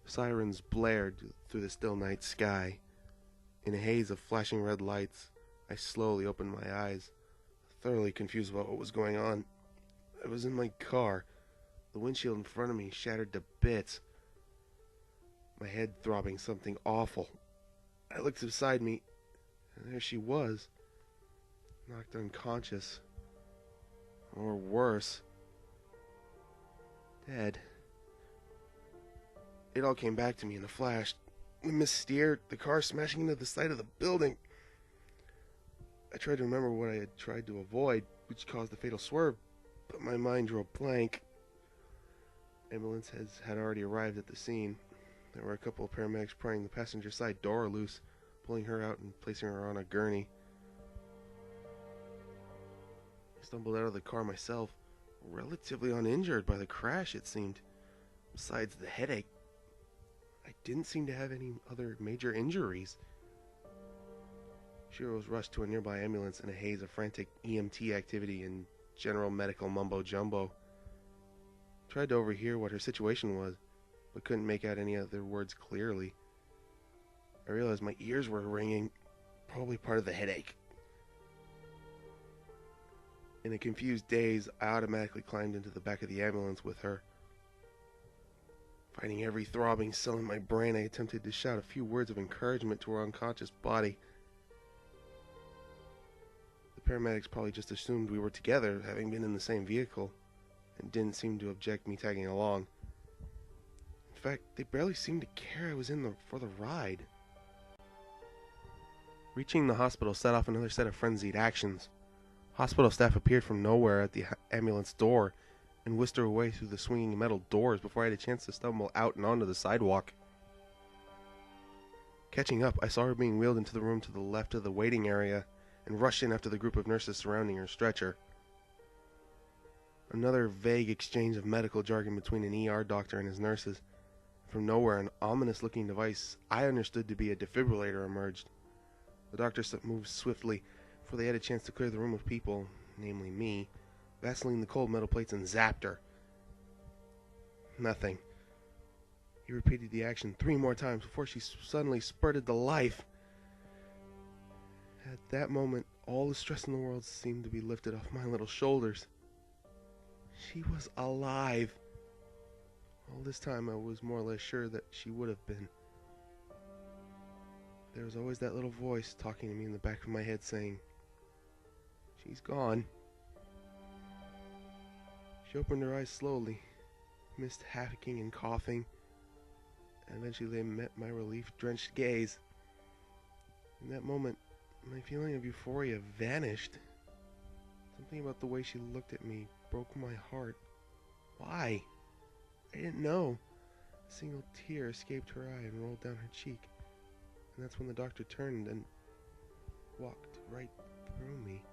Sirens blared through the still night sky. In a haze of flashing red lights, I slowly opened my eyes, thoroughly confused about what was going on. I was in my car. The windshield in front of me shattered to bits. My head throbbing something awful. I looked beside me, and there she was, knocked unconscious. Or worse, dead. It all came back to me in a flash. We missteered, the car smashing into the side of the building. I tried to remember what I had tried to avoid, which caused the fatal swerve, but my mind drew a blank. Ambulances had already arrived at the scene. There were a couple of paramedics prying the passenger side door loose, pulling her out and placing her on a gurney. I stumbled out of the car myself, relatively uninjured by the crash, it seemed. Besides the headache, I didn't seem to have any other major injuries. Shiro was rushed to a nearby ambulance in a haze of frantic EMT activity and general medical mumbo-jumbo. Tried to overhear what her situation was, but couldn't make out any other words clearly. I realized my ears were ringing, probably part of the headache. In a confused daze, I automatically climbed into the back of the ambulance with her. Fighting every throbbing cell in my brain, I attempted to shout a few words of encouragement to her unconscious body. The paramedics probably just assumed we were together, having been in the same vehicle, and didn't seem to object me tagging along. In fact, they barely seemed to care I was for the ride. Reaching the hospital set off another set of frenzied actions. Hospital staff appeared from nowhere at the ambulance door and whisked her away through the swinging metal doors before I had a chance to stumble out and onto the sidewalk. Catching up, I saw her being wheeled into the room to the left of the waiting area and rushed in after the group of nurses surrounding her stretcher. Another vague exchange of medical jargon between an ER doctor and his nurses. From nowhere, an ominous-looking device I understood to be a defibrillator emerged. The doctors moved swiftly, before they had a chance to clear the room of people, namely me, Vaseline the cold metal plates and zapped her. Nothing. He repeated the action 3 more times before she suddenly spurted to life. At that moment, all the stress in the world seemed to be lifted off my little shoulders. She was alive. All this time I was more or less sure that she would have been. There was always that little voice talking to me in the back of my head saying, "She's gone." She opened her eyes slowly, missed hacking and coughing, and eventually they met my relief-drenched gaze. In that moment, my feeling of euphoria vanished. Something about the way she looked at me broke my heart. Why? I didn't know. A single tear escaped her eye and rolled down her cheek. And that's when the doctor turned and walked right through me.